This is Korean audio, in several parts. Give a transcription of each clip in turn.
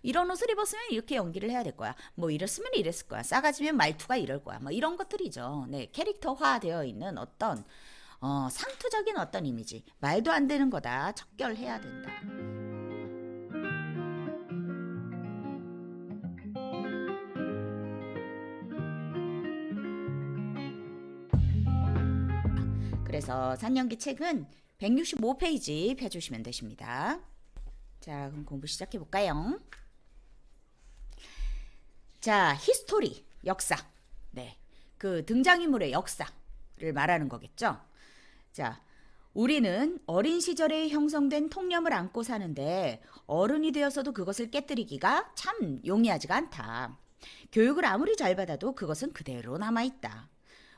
이런 옷을 입었으면 이렇게 연기를 해야 될 거야. 뭐 이랬으면 이랬을 거야. 싸가지면 말투가 이럴 거야. 뭐 이런 것들이죠. 네, 캐릭터화되어 있는 어떤 상투적인 어떤 이미지. 말도 안 되는 거다. 척결해야 된다. 그래서 산연기 책은 165페이지 펴주시면 되십니다. 자, 그럼 공부 시작해 볼까요? 자, 히스토리, 역사. 네. 그 등장인물의 역사를 말하는 거겠죠? 자, 우리는 어린 시절에 형성된 통념을 안고 사는데 어른이 되어서도 그것을 깨뜨리기가 참 용이하지가 않다. 교육을 아무리 잘 받아도 그것은 그대로 남아있다.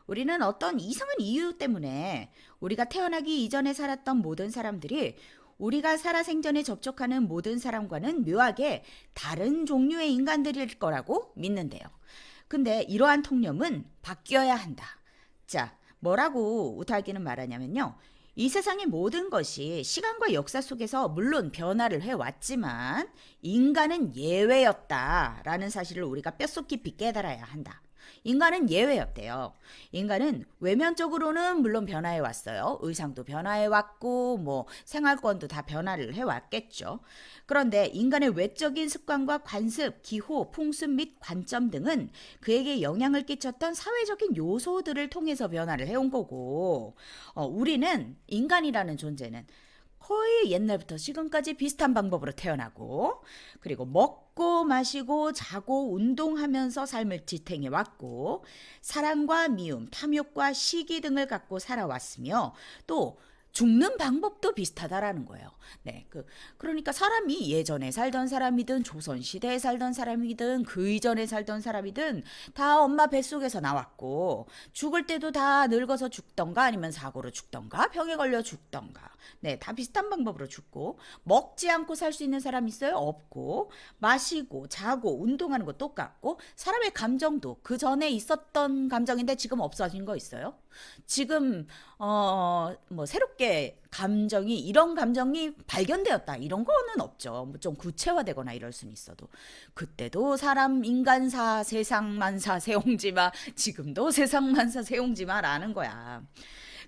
우리는 어떤 이상한 이유 때문에 우리가 태어나기 이전에 살았던 모든 사람들이 우리가 살아생전에 접촉하는 모든 사람과는 묘하게 다른 종류의 인간들일 거라고 믿는데요. 근데 이러한 통념은 바뀌어야 한다. 자, 뭐라고 우타기는 말하냐면요. 이 세상의 모든 것이 시간과 역사 속에서 물론 변화를 해왔지만 인간은 예외였다라는 사실을 우리가 뼛속 깊이 깨달아야 한다. 인간은 예외였대요. 인간은 외면적으로는 물론 변화해 왔어요. 의상도 변화해 왔고 뭐 생활권도 다 변화를 해 왔겠죠. 그런데 인간의 외적인 습관과 관습, 기호, 풍습 및 관점 등은 그에게 영향을 끼쳤던 사회적인 요소들을 통해서 변화를 해온 거고 우리는 인간이라는 존재는 거의 옛날부터 지금까지 비슷한 방법으로 태어나고 그리고 먹고 마시고 자고 운동하면서 삶을 지탱해 왔고 사랑과 미움, 탐욕과 시기 등을 갖고 살아왔으며 또 죽는 방법도 비슷하다라는 거예요. 네, 그러니까 사람이 예전에 살던 사람이든 조선 시대에 살던 사람이든 그 이전에 살던 사람이든 다 엄마 뱃속에서 나왔고 죽을 때도 다 늙어서 죽던가 아니면 사고로 죽던가 병에 걸려 죽던가 네, 다 비슷한 방법으로 죽고 먹지 않고 살 수 있는 사람 있어요? 없고 마시고 자고 운동하는 거 똑같고 사람의 감정도 그 전에 있었던 감정인데 지금 없어진 거 있어요? 지금 뭐 새롭게 감정이 이런 감정이 발견되었다 이런 거는 없죠. 뭐 좀 구체화되거나 이럴 수는 있어도 그때도 사람 인간사 세상만사 세옹지마 지금도 세상만사 세옹지마라는 거야.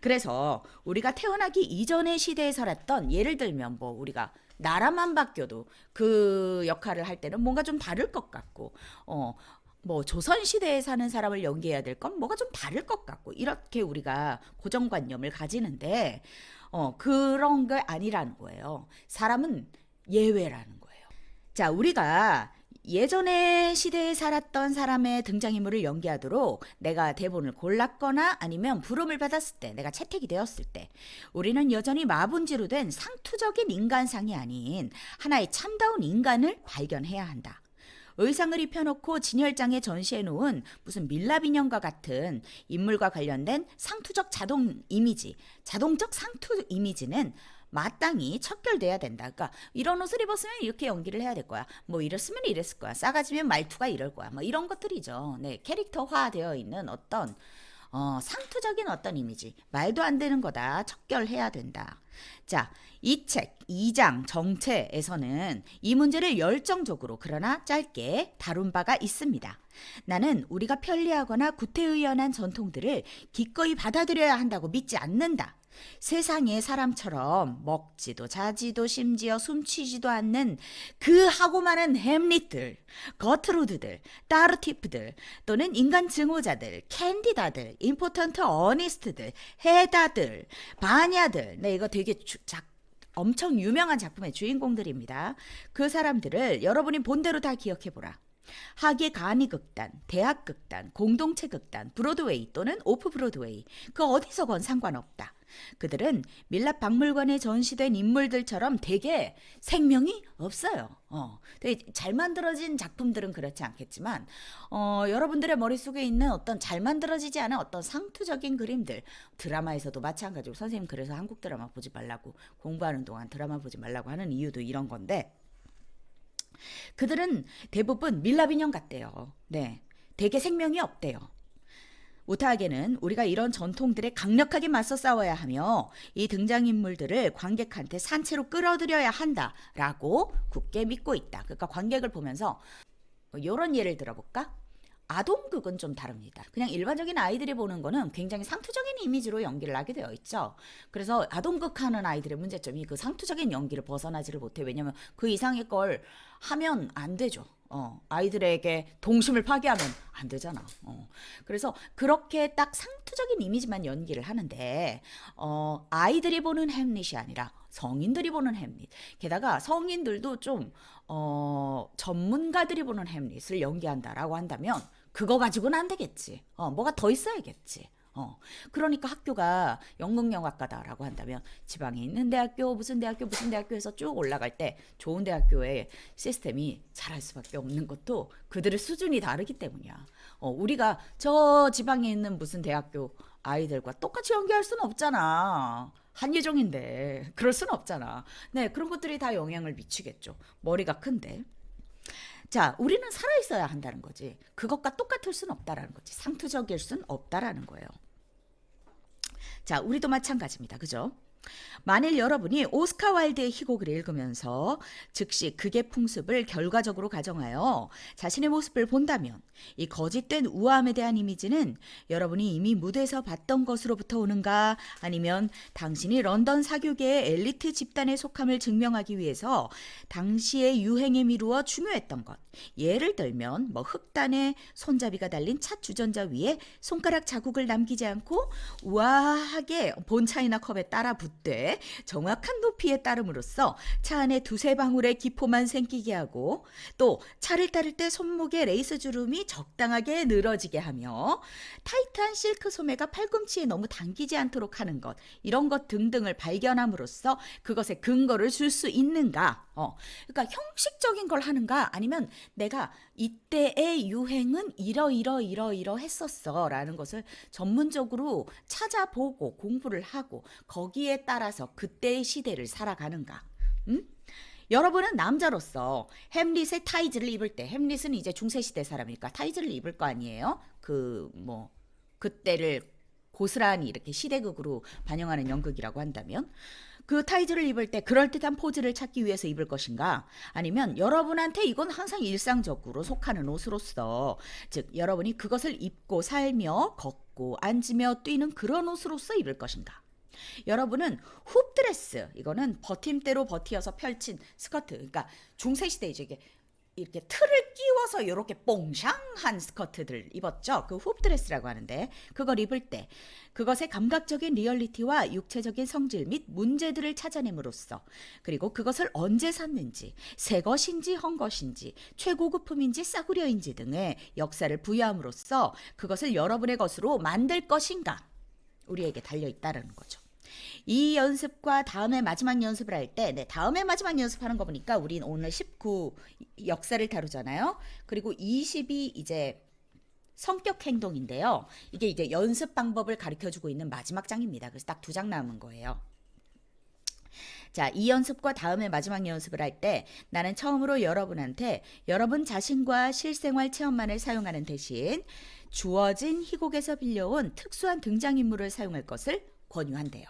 그래서 우리가 태어나기 이전의 시대에 살았던 예를 들면 뭐 우리가 나라만 바뀌어도 그 역할을 할 때는 뭔가 좀 다를 것 같고 뭐 조선시대에 사는 사람을 연기해야 될 건 뭐가 좀 다를 것 같고 이렇게 우리가 고정관념을 가지는데 그런 게 아니라는 거예요. 사람은 예외라는 거예요. 자, 우리가 예전의 시대에 살았던 사람의 등장인물을 연기하도록 내가 대본을 골랐거나 아니면 부름을 받았을 때 내가 채택이 되었을 때 우리는 여전히 마분지로 된 상투적인 인간상이 아닌 하나의 참다운 인간을 발견해야 한다. 의상을 입혀놓고 진열장에 전시해 놓은 무슨 밀랍 인형과 같은 인물과 관련된 상투적 자동 이미지, 자동적 상투 이미지는 마땅히 척결돼야 된다. 그러니까 이런 옷을 입었으면 이렇게 연기를 해야 될 거야. 뭐 이랬으면 이랬을 거야. 싸가지면 말투가 이럴 거야. 뭐 이런 것들이죠. 네, 캐릭터화되어 있는 어떤 상투적인 어떤 이미지. 말도 안 되는 거다. 척결해야 된다. 자, 이 책 2장 정체에서는 이 문제를 열정적으로 그러나 짧게 다룬 바가 있습니다. 나는 우리가 편리하거나 구태의연한 전통들을 기꺼이 받아들여야 한다고 믿지 않는다. 세상에 사람처럼 먹지도 자지도 심지어 숨쉬지도 않는 그 하고 많은 햄릿들, 거트로드들, 따르티프들 또는 인간 증오자들, 캔디다들, 임포턴트 어니스트들, 해다들, 바냐들 네 이거 되게 엄청 유명한 작품의 주인공들입니다. 그 사람들을 여러분이 본대로 다 기억해보라. 학예 간이 극단, 대학 극단, 공동체 극단, 브로드웨이 또는 오프 브로드웨이 그 어디서건 상관없다. 그들은 밀랍 박물관에 전시된 인물들처럼 되게 생명이 없어요. 되게 잘 만들어진 작품들은 그렇지 않겠지만 여러분들의 머릿속에 있는 어떤 잘 만들어지지 않은 어떤 상투적인 그림들 드라마에서도 마찬가지고 선생님 그래서 한국 드라마 보지 말라고 공부하는 동안 드라마 보지 말라고 하는 이유도 이런 건데 그들은 대부분 밀랍 인형 같대요. 네, 되게 생명이 없대요. 우타하게는 우리가 이런 전통들에 강력하게 맞서 싸워야 하며 이 등장인물들을 관객한테 산채로 끌어들여야 한다라고 굳게 믿고 있다. 그러니까 관객을 보면서 이런 예를 들어볼까? 아동극은 좀 다릅니다. 그냥 일반적인 아이들이 보는 거는 굉장히 상투적인 이미지로 연기를 하게 되어 있죠. 그래서 아동극 하는 아이들의 문제점이 그 상투적인 연기를 벗어나지를 못해. 왜냐면 그 이상의 걸 하면 안 되죠. 아이들에게 동심을 파괴하면 안 되잖아. 그래서 그렇게 딱 상투적인 이미지만 연기를 하는데, 아이들이 보는 햄릿이 아니라 성인들이 보는 햄릿. 게다가 성인들도 좀, 전문가들이 보는 햄릿을 연기한다라고 한다면, 그거 가지고는 안 되겠지. 뭐가 더 있어야겠지. 그러니까 학교가 연극영화과다라고 한다면 지방에 있는 대학교 무슨 대학교 해서 쭉 올라갈 때 좋은 대학교의 시스템이 잘할 수밖에 없는 것도 그들의 수준이 다르기 때문이야. 우리가 저 지방에 있는 무슨 대학교 아이들과 똑같이 연기할 수는 없잖아. 한예종인데 그럴 수는 없잖아. 네, 그런 것들이 다 영향을 미치겠죠. 머리가 큰데. 자, 우리는 살아있어야 한다는 거지. 그것과 똑같을 수는 없다라는 거지. 상투적일 수는 없다라는 거예요. 자, 우리도 마찬가지입니다. 그죠? 만일 여러분이 오스카 와일드의 희곡을 읽으면서 즉시 극의 풍습을 결과적으로 가정하여 자신의 모습을 본다면 이 거짓된 우아함에 대한 이미지는 여러분이 이미 무대에서 봤던 것으로부터 오는가, 아니면 당신이 런던 사교계의 엘리트 집단에 속함을 증명하기 위해서 당시의 유행에 미루어 중요했던 것, 예를 들면 흑단에 손잡이가 달린 차 주전자 위에 손가락 자국을 남기지 않고 우아하게 본 차이나 컵에 따라 붓되 정확한 높이에 따름으로써 차 안에 두세 방울의 기포만 생기게 하고, 또 차를 따를 때 손목에 레이스 주름이 적당하게 늘어지게 하며 타이트한 실크 소매가 팔꿈치에 너무 당기지 않도록 하는 것, 이런 것 등등을 발견함으로써 그것에 근거를 줄 수 있는가. 그러니까 형식적인 걸 하는가, 아니면 내가 이때의 유행은 이러 했었어 라는 것을 전문적으로 찾아보고 공부를 하고 거기에 따라서 그때의 시대를 살아가는가. 여러분은 남자로서 햄릿의 타이즈를 입을 때, 햄릿은 이제 중세시대 사람이니까 타이즈를 입을 거 아니에요. 그때를 고스란히 이렇게 시대극으로 반영하는 연극이라고 한다면, 그 타이즈를 입을 때 그럴듯한 포즈를 찾기 위해서 입을 것인가, 아니면 여러분한테 이건 항상 일상적으로 속하는 옷으로서, 즉 여러분이 그것을 입고 살며 걷고 앉으며 뛰는 그런 옷으로서 입을 것인가. 여러분은 훅드레스, 이거는 버팀대로 버티어서 펼친 스커트, 그러니까 중세시대에 이게 이렇게 틀을 끼워서 이렇게 뽕샹한 스커트들 입었죠. 그 훅드레스라고 하는데, 그걸 입을 때 그것의 감각적인 리얼리티와 육체적인 성질 및 문제들을 찾아냄으로써, 그리고 그것을 언제 샀는지, 새 것인지 헌 것인지, 최고급품인지 싸구려인지 등의 역사를 부여함으로써 그것을 여러분의 것으로 만들 것인가, 우리에게 달려있다는 거죠. 이 연습과 다음에 마지막 연습을 할 때, 다음에 마지막 연습하는 거 보니까 우린 오늘 19 역사를 다루잖아요. 그리고 20이 이제 성격 행동인데요. 이게 이제 연습 방법을 가르쳐주고 있는 마지막 장입니다. 그래서 딱 2장 남은 거예요. 자, 이 연습과 다음에 마지막 연습을 할 때 나는 처음으로 여러분한테 여러분 자신과 실생활 체험만을 사용하는 대신 주어진 희곡에서 빌려온 특수한 등장인물을 사용할 것을 권유한대요.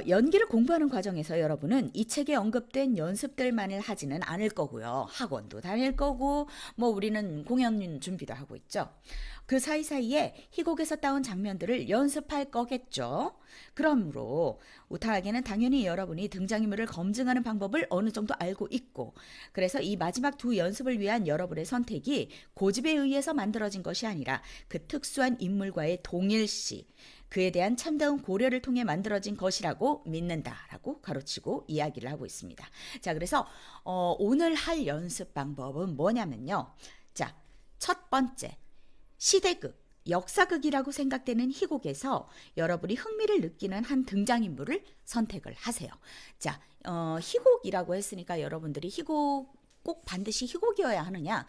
연기를 공부하는 과정에서 여러분은 이 책에 언급된 연습들만을 하지는 않을 거고요. 학원도 다닐 거고, 우리는 공연 준비도 하고 있죠. 그 사이사이에 희곡에서 따온 장면들을 연습할 거겠죠. 그러므로 우타하게는 당연히 여러분이 등장인물을 검증하는 방법을 어느 정도 알고 있고, 그래서 이 마지막 2 연습을 위한 여러분의 선택이 고집에 의해서 만들어진 것이 아니라 그 특수한 인물과의 동일시, 그에 대한 참다운 고려를 통해 만들어진 것이라고 믿는다라고 가로치고 이야기를 하고 있습니다. 자, 그래서 오늘 할 연습 방법은 뭐냐면요. 자, 첫 번째, 시대극, 역사극이라고 생각되는 희곡에서 여러분이 흥미를 느끼는 한 등장인물을 선택을 하세요. 자, 희곡이라고 했으니까 여러분들이 희곡 꼭 반드시 희곡이어야 하느냐?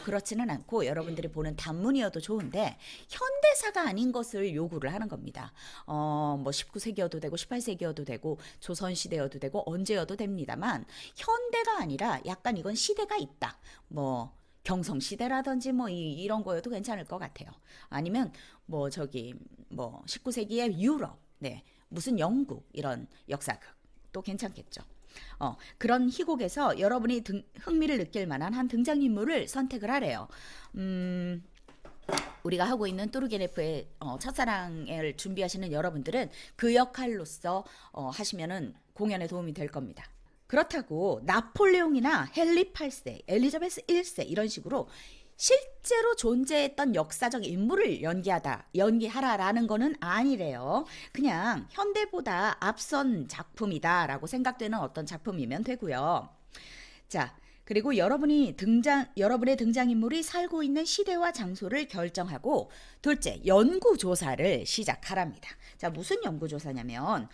그렇지는 않고 여러분들이 보는 단문이어도 좋은데 현대사가 아닌 것을 요구를 하는 겁니다. 19세기여도 되고 18세기여도 되고 조선시대여도 되고 언제여도 됩니다만, 현대가 아니라 약간 이건 시대가 있다. 경성시대라든지 뭐 이런 거여도 괜찮을 것 같아요. 아니면 뭐 저기 뭐 19세기의 유럽, 네, 무슨 영국 이런 역사극도 괜찮겠죠. 그런 희곡에서 여러분이 흥미를 느낄 만한 한 등장인물을 선택을 하래요. 우리가 하고 있는 뚜르게네프의 첫사랑을 준비하시는 여러분들은 그 역할로서 하시면은 공연에 도움이 될 겁니다. 그렇다고 나폴레옹이나 헨리 8세, 엘리자베스 1세 이런 식으로 실제로 존재했던 역사적 인물을 연기하라라는 거는 아니래요. 그냥 현대보다 앞선 작품이다라고 생각되는 어떤 작품이면 되고요. 자, 그리고 여러분의 등장인물이 살고 있는 시대와 장소를 결정하고, 둘째, 연구조사를 시작하랍니다. 자, 무슨 연구조사냐면,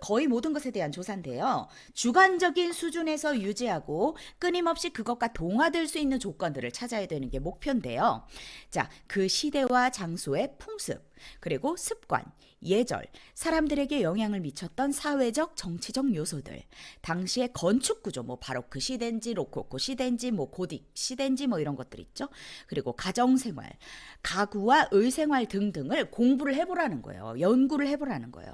거의 모든 것에 대한 조사인데요. 주관적인 수준에서 유지하고 끊임없이 그것과 동화될 수 있는 조건들을 찾아야 되는 게 목표인데요. 자, 그 시대와 장소의 풍습, 그리고 습관, 예절, 사람들에게 영향을 미쳤던 사회적, 정치적 요소들, 당시의 건축 구조, 뭐 바로크 시대인지 로코코 시대인지 뭐 고딕 시대인지 뭐 이런 것들 있죠. 그리고 가정생활, 가구와 의생활 등등을 공부를 해보라는 거예요. 연구를 해보라는 거예요.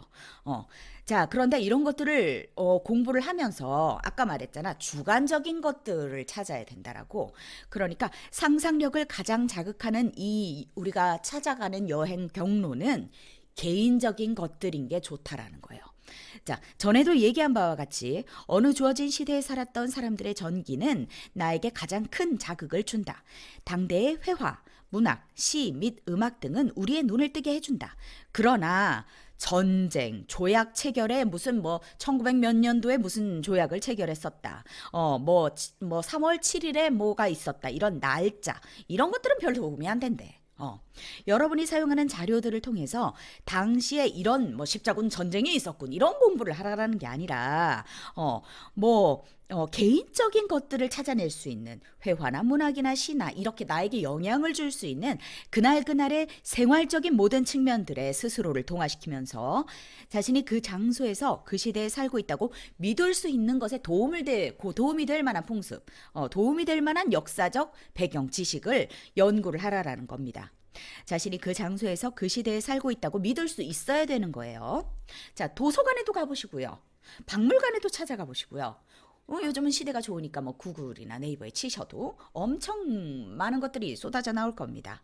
자, 그런데 이런 것들을 공부를 하면서 아까 말했잖아. 주관적인 것들을 찾아야 된다라고. 그러니까 상상력을 가장 자극하는 이 우리가 찾아가는 여행 경로는 개인적인 것들인 게 좋다라는 거예요. 자, 전에도 얘기한 바와 같이 어느 주어진 시대에 살았던 사람들의 전기는 나에게 가장 큰 자극을 준다. 당대의 회화, 문학, 시 및 음악 등은 우리의 눈을 뜨게 해준다. 그러나 전쟁, 조약 체결에 무슨 뭐 1900 몇 년도에 무슨 조약을 체결했었다. 뭐 3월 7일에 뭐가 있었다. 이런 날짜, 이런 것들은 별로 도움이 안 된대. 여러분이 사용하는 자료들을 통해서 당시에 이런 뭐 십자군 전쟁이 있었군 이런 공부를 하라는 게 아니라 개인적인 것들을 찾아낼 수 있는 회화나 문학이나 시나 이렇게 나에게 영향을 줄 수 있는 그날그날의 생활적인 모든 측면들에 스스로를 동화시키면서 자신이 그 장소에서 그 시대에 살고 있다고 믿을 수 있는 것에 도움이 될 만한 풍습, 도움이 될 만한 역사적 배경 지식을 연구를 하라라는 겁니다. 자신이 그 장소에서 그 시대에 살고 있다고 믿을 수 있어야 되는 거예요. 자, 도서관에도 가보시고요. 박물관에도 찾아가 보시고요. 요즘은 시대가 좋으니까 뭐 구글이나 네이버에 치셔도 엄청 많은 것들이 쏟아져 나올 겁니다.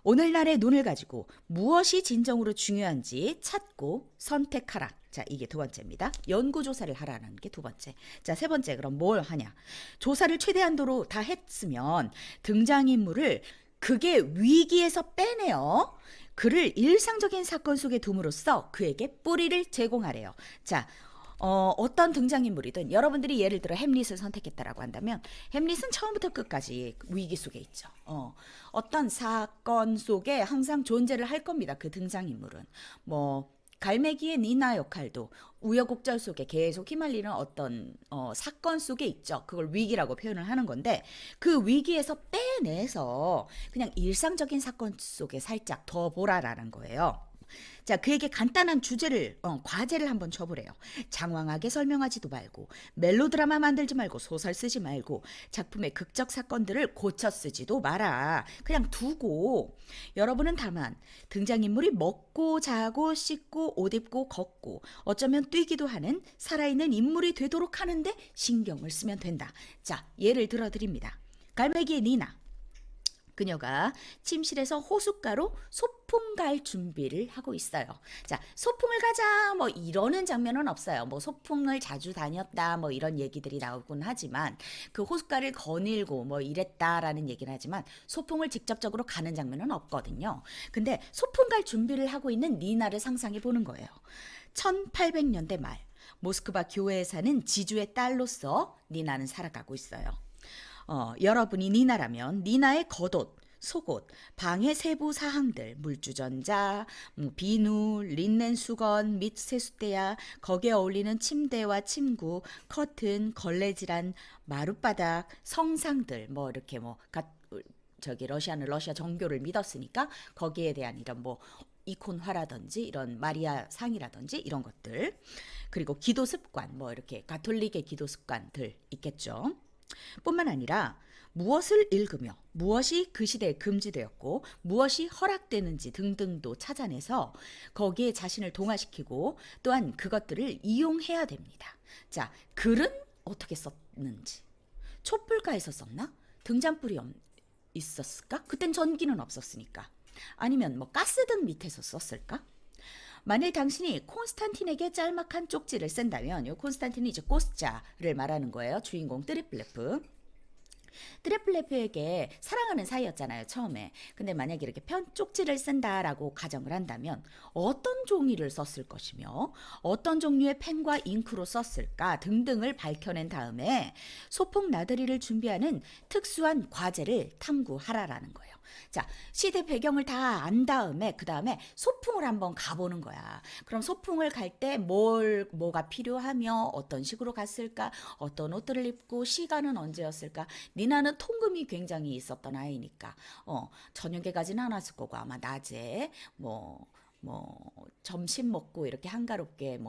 오늘날의 눈을 가지고 무엇이 진정으로 중요한지 찾고 선택하라. 자, 이게 두 번째입니다. 연구조사를 하라는 게 두 번째. 자, 세 번째, 그럼 뭘 하냐? 조사를 최대한도로 다 했으면 등장인물을 그게 위기에서 빼내어 그를 일상적인 사건 속에 둠으로써 그에게 뿌리를 제공하래요. 자, 어떤 등장인물이든 여러분들이 예를 들어 햄릿을 선택했다라고 한다면 햄릿은 처음부터 끝까지 위기 속에 있죠. 어떤 사건 속에 항상 존재를 할 겁니다. 그 등장인물은. 뭐 갈매기의 니나 역할도 우여곡절 속에 계속 휘말리는 어떤 사건 속에 있죠. 그걸 위기라고 표현을 하는 건데 그 위기에서 빼내서 그냥 일상적인 사건 속에 살짝 더 보라라는 거예요. 자, 그에게 간단한 과제를 한번 줘보래요. 장황하게 설명하지도 말고, 멜로드라마 만들지 말고, 소설 쓰지 말고, 작품의 극적 사건들을 고쳐 쓰지도 마라. 그냥 두고, 여러분은 다만 등장인물이 먹고, 자고, 씻고, 옷 입고, 걷고, 어쩌면 뛰기도 하는 살아있는 인물이 되도록 하는데 신경을 쓰면 된다. 자, 예를 들어 드립니다. 갈매기의 니나. 그녀가 침실에서 호숫가로 소풍 갈 준비를 하고 있어요. 자, 소풍을 가자 뭐 이러는 장면은 없어요. 뭐 소풍을 자주 다녔다 뭐 이런 얘기들이 나오곤 하지만 그 호숫가를 거닐고 뭐 이랬다라는 얘기는 하지만 소풍을 직접적으로 가는 장면은 없거든요. 근데 소풍 갈 준비를 하고 있는 니나를 상상해 보는 거예요. 1800년대 말 모스크바 교회에 사는 지주의 딸로서 니나는 살아가고 있어요. 여러분이 니나라면 니나의 겉옷, 속옷, 방의 세부 사항들, 물주전자, 비누, 린넨 수건 및 세숫대야, 거기에 어울리는 침대와 침구, 커튼, 걸레질한 마룻바닥, 성상들, 뭐 이렇게 러시아는 러시아 정교를 믿었으니까 거기에 대한 이런 뭐 이콘화라든지 이런 마리아 상이라든지 이런 것들, 그리고 기도 습관, 뭐 이렇게 가톨릭의 기도 습관들 있겠죠. 뿐만 아니라 무엇을 읽으며 무엇이 그 시대에 금지되었고 무엇이 허락되는지 등등도 찾아내서 거기에 자신을 동화시키고 또한 그것들을 이용해야 됩니다. 자, 글은 어떻게 썼는지. 촛불가에서 썼나? 등잔불이 있었을까? 그땐 전기는 없었으니까. 아니면 뭐 가스등 밑에서 썼을까? 만일 당신이 콘스탄틴에게 짤막한 쪽지를 쓴다면, 이 콘스탄틴이 이제 꼬스자를 말하는 거예요. 주인공 트리플레프. 트리플레프에게 사랑하는 사이였잖아요, 처음에. 근데 만약에 이렇게 쪽지를 쓴다라고 가정을 한다면 어떤 종이를 썼을 것이며 어떤 종류의 펜과 잉크로 썼을까 등등을 밝혀낸 다음에 소폭 나들이를 준비하는 특수한 과제를 탐구하라라는 거예요. 자, 시대 배경을 다 안 다음에 그 다음에 소풍을 한번 가보는 거야. 그럼 소풍을 갈 때 뭐가 필요하며 어떤 식으로 갔을까? 어떤 옷들을 입고 시간은 언제였을까? 니나는 통금이 굉장히 있었던 아이니까 저녁에 가지는 않았을 거고 아마 낮에 뭐 점심 먹고 이렇게 한가롭게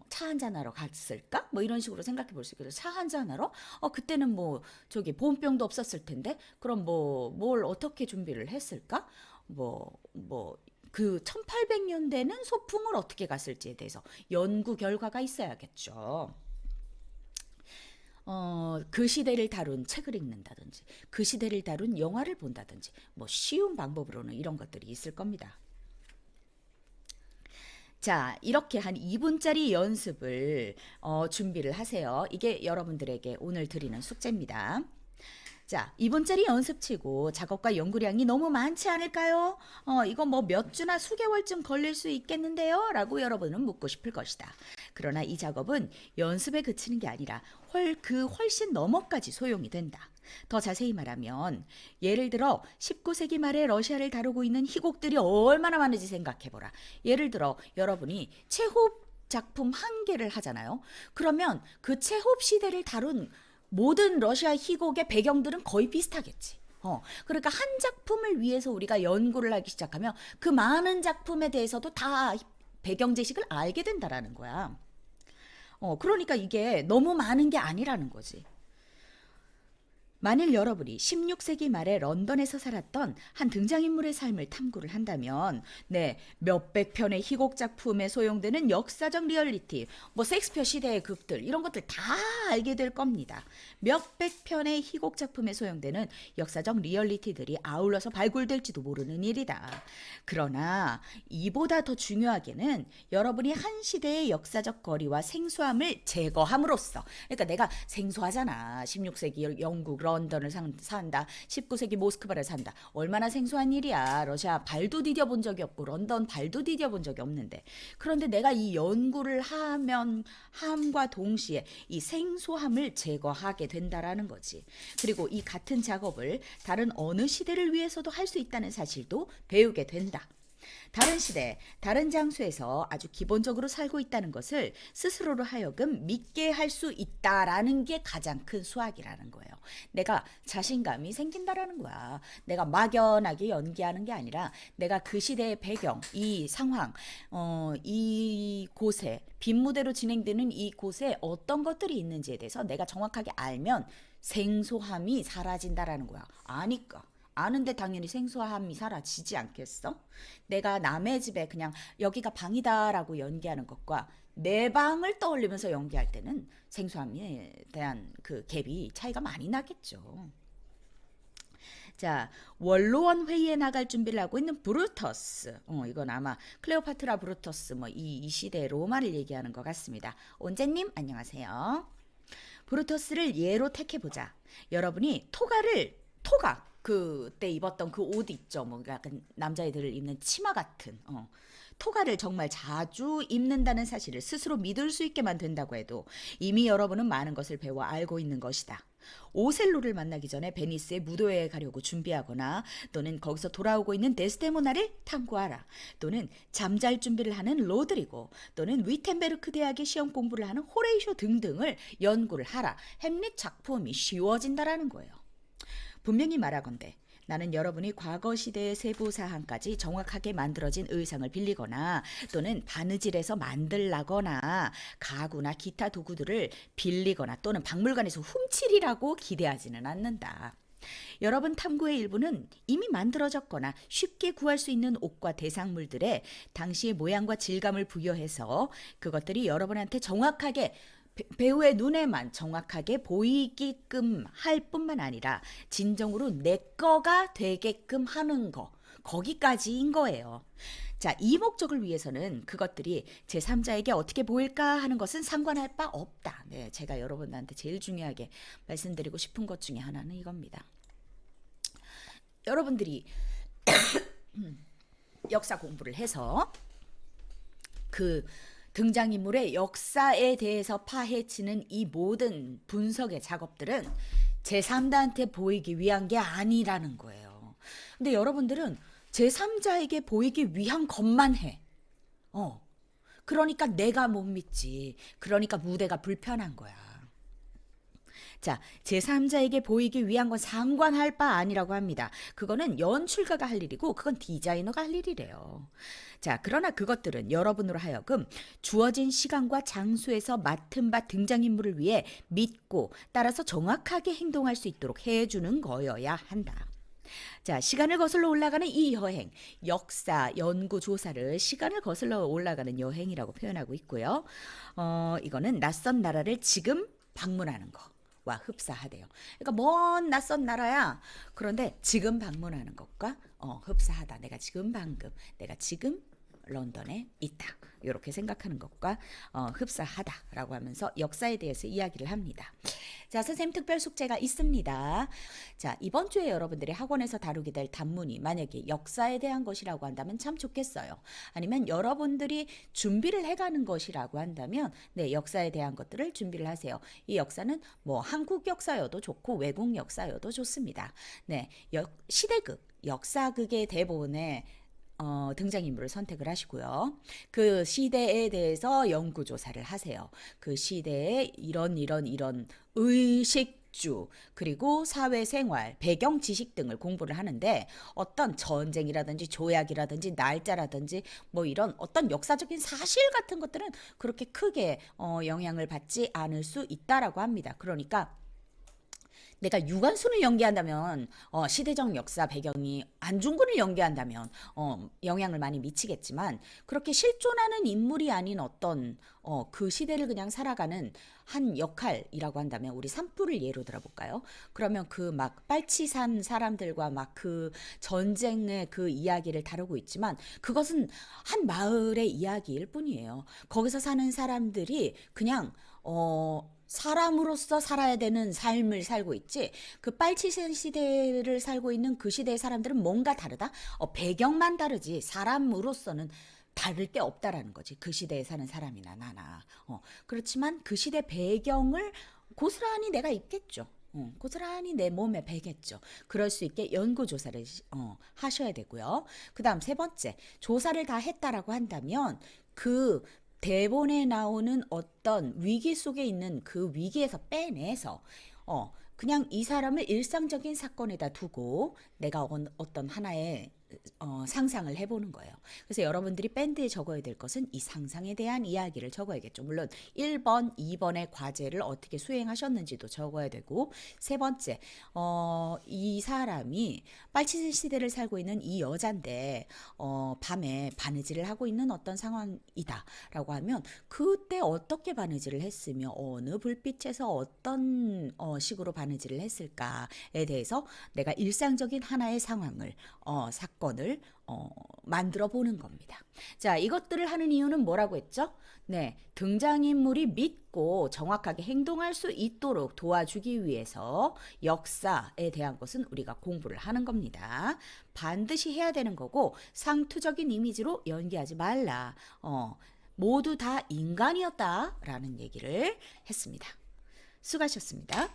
차 한잔하러 갔을까? 뭐 이런 식으로 생각해 볼 수 있거든요. 차 한잔하러? 그때는 뭐 저기 보온병도 없었을 텐데 그럼 뭘 어떻게 준비를 했을까? 그 1800년대는 소풍을 어떻게 갔을지에 대해서 연구 결과가 있어야겠죠. 그 시대를 다룬 책을 읽는다든지 그 시대를 다룬 영화를 본다든지 뭐 쉬운 방법으로는 이런 것들이 있을 겁니다. 자, 이렇게 한 2분짜리 연습을 준비를 하세요. 이게 여러분들에게 오늘 드리는 숙제입니다. 자, 2분짜리 연습치고 작업과 연구량이 너무 많지 않을까요? 이거 뭐 몇 주나 수개월쯤 걸릴 수 있겠는데요? 라고 여러분은 묻고 싶을 것이다. 그러나 이 작업은 연습에 그치는 게 아니라 훨씬 넘어까지 소용이 된다. 더 자세히 말하면 예를 들어 19세기 말에 러시아를 다루고 있는 희곡들이 얼마나 많은지 생각해보라. 예를 들어 여러분이 체홉 작품 한 개를 하잖아요. 그러면 그 체홉 시대를 다룬 모든 러시아 희곡의 배경들은 거의 비슷하겠지. 그러니까 한 작품을 위해서 우리가 연구를 하기 시작하면 그 많은 작품에 대해서도 다 배경 지식을 알게 된다라는 거야. 그러니까 이게 너무 많은 게 아니라는 거지. 만일 여러분이 16세기 말에 런던에서 살았던 한 등장인물의 삶을 탐구를 한다면 몇백 편의 희곡 작품에 소용되는 역사적 리얼리티, 뭐 셰익스피어 시대의 극들 이런 것들 다 알게 될 겁니다. 몇백 편의 희곡 작품에 소용되는 역사적 리얼리티들이 아울러서 발굴될지도 모르는 일이다. 그러나 이보다 더 중요하게는 여러분이 한 시대의 역사적 거리와 생소함을 제거함으로써, 그러니까 내가 생소하잖아. 16세기 영국 런던을 산다. 19세기 모스크바를 산다. 얼마나 생소한 일이야. 러시아 발도 디뎌본 적이 없고 런던 발도 디뎌본 적이 없는데. 그런데 내가 이 연구를 함과 동시에 이 생소함을 제거하게 된다라는 거지. 그리고 이 같은 작업을 다른 어느 시대를 위해서도 할 수 있다는 사실도 배우게 된다. 다른 시대, 다른 장소에서 아주 기본적으로 살고 있다는 것을 스스로로 하여금 믿게 할 수 있다라는 게 가장 큰 수학이라는 거예요. 내가 자신감이 생긴다라는 거야. 내가 막연하게 연기하는 게 아니라 내가 그 시대의 배경, 이 상황, 이 곳에 빈무대로 진행되는 이 곳에 어떤 것들이 있는지에 대해서 내가 정확하게 알면 생소함이 사라진다라는 거야. 아니까. 아는데 당연히 생소함이 사라지지 않겠어? 내가 남의 집에 그냥 여기가 방이다라고 연기하는 것과 내 방을 떠올리면서 연기할 때는 생소함에 대한 그 갭이 차이가 많이 나겠죠. 자, 원로원 회의에 나갈 준비를 하고 있는 브루터스. 이건 아마 클레오파트라 브루터스 이 시대의 로마를 얘기하는 것 같습니다. 온재님 안녕하세요. 브루터스를 예로 택해보자. 여러분이 토가 그때 입었던 그 옷 있죠. 뭐 약간 남자애들 입는 치마 같은 토가를 정말 자주 입는다는 사실을 스스로 믿을 수 있게만 된다고 해도 이미 여러분은 많은 것을 배워 알고 있는 것이다. 오셀로를 만나기 전에 베니스의 무도회에 가려고 준비하거나 또는 거기서 돌아오고 있는 데스데모나를 탐구하라. 또는 잠잘 준비를 하는 로드리고 또는 위텐베르크 대학의 시험 공부를 하는 호레이쇼 등등을 연구를 하라. 햄릿 작품이 쉬워진다라는 거예요. 분명히 말하건대 나는 여러분이 과거 시대의 세부 사항까지 정확하게 만들어진 의상을 빌리거나 또는 바느질해서 만들라거나 가구나 기타 도구들을 빌리거나 또는 박물관에서 훔치리라고 기대하지는 않는다. 여러분 탐구의 일부는 이미 만들어졌거나 쉽게 구할 수 있는 옷과 대상물들의 당시의 모양과 질감을 부여해서 그것들이 여러분한테 정확하게 배우의 눈에만 정확하게 보이게끔 할 뿐만 아니라 진정으로 내 거가 되게끔 하는 거, 거기까지인 거예요. 자, 이 목적을 위해서는 그것들이 제3자에게 어떻게 보일까 하는 것은 상관할 바 없다. 네, 제가 여러분한테 제일 중요하게 말씀드리고 싶은 것 중에 하나는 이겁니다. 여러분들이 역사 공부를 해서 그 등장인물의 역사에 대해서 파헤치는 이 모든 분석의 작업들은 제3자한테 보이기 위한 게 아니라는 거예요. 근데 여러분들은 제3자에게 보이기 위한 것만 해. 그러니까 내가 못 믿지. 그러니까 무대가 불편한 거야. 자, 제3자에게 보이기 위한 건 상관할 바 아니라고 합니다. 그거는 연출가가 할 일이고 그건 디자이너가 할 일이래요. 자, 그러나 그것들은 여러분으로 하여금 주어진 시간과 장소에서 맡은 바 등장인물을 위해 믿고 따라서 정확하게 행동할 수 있도록 해주는 거여야 한다. 자, 시간을 거슬러 올라가는 이 여행, 역사, 연구, 조사를 시간을 거슬러 올라가는 여행이라고 표현하고 있고요. 이거는 낯선 나라를 지금 방문하는 거. 와 흡사하대요. 그러니까 먼 낯선 나라야. 그런데 지금 방문하는 것과 흡사하다. 내가 지금 런던에 있다. 이렇게 생각하는 것과 흡사하다라고 하면서 역사에 대해서 이야기를 합니다. 자, 선생님 특별 숙제가 있습니다. 자, 이번 주에 여러분들이 학원에서 다루게 될 단문이 만약에 역사에 대한 것이라고 한다면 참 좋겠어요. 아니면 여러분들이 준비를 해가는 것이라고 한다면 네, 역사에 대한 것들을 준비를 하세요. 이 역사는 뭐 한국 역사여도 좋고 외국 역사여도 좋습니다. 네, 시대극, 역사극의 대본에 등장인물을 선택을 하시고요. 그 시대에 대해서 연구조사를 하세요. 그 시대에 이런 의식주 그리고 사회생활, 배경 지식 등을 공부를 하는데 어떤 전쟁이라든지 조약이라든지 날짜라든지 뭐 이런 어떤 역사적인 사실 같은 것들은 그렇게 크게 영향을 받지 않을 수 있다라고 합니다. 그러니까 내가 유관순을 연기한다면 시대적 역사 배경이 안중근을 연기한다면 영향을 많이 미치겠지만 그렇게 실존하는 인물이 아닌 어떤 그 시대를 그냥 살아가는 한 역할이라고 한다면 우리 산불을 예로 들어볼까요? 그러면 그 막 빨치산 사람들과 막 그 전쟁의 그 이야기를 다루고 있지만 그것은 한 마을의 이야기일 뿐이에요. 거기서 사는 사람들이 그냥 사람으로서 살아야 되는 삶을 살고 있지 그 빨치산 시대를 살고 있는 그 시대의 사람들은 뭔가 다르다? 배경만 다르지 사람으로서는 다를 게 없다라는 거지. 그 시대에 사는 사람이나 나나. 그렇지만 그 시대 배경을 고스란히 내가 입겠죠. 고스란히 내 몸에 배겠죠. 그럴 수 있게 연구조사를 하셔야 되고요. 그 다음 세 번째, 조사를 다 했다라고 한다면 그 대본에 나오는 어떤 위기 속에 있는 그 위기에서 빼내서 그냥 이 사람을 일상적인 사건에다 두고 내가 어떤 하나의 상상을 해보는 거예요. 그래서 여러분들이 밴드에 적어야 될 것은 이 상상에 대한 이야기를 적어야겠죠. 물론 1번, 2번의 과제를 어떻게 수행하셨는지도 적어야 되고 세 번째, 이 사람이 빨치산 시대를 살고 있는 이 여잔데 밤에 바느질을 하고 있는 어떤 상황이다 라고 하면 그때 어떻게 바느질을 했으며 어느 불빛에서 어떤 식으로 바느질을 했을까에 대해서 내가 일상적인 하나의 상황을 사건을 만들어 보는 겁니다. 자, 이것들을 하는 이유는 뭐라고 했죠? 네, 등장인물이 믿고 정확하게 행동할 수 있도록 도와주기 위해서 역사에 대한 것은 우리가 공부를 하는 겁니다. 반드시 해야 되는 거고 상투적인 이미지로 연기하지 말라. 모두 다 인간이었다라는 얘기를 했습니다. 수고하셨습니다.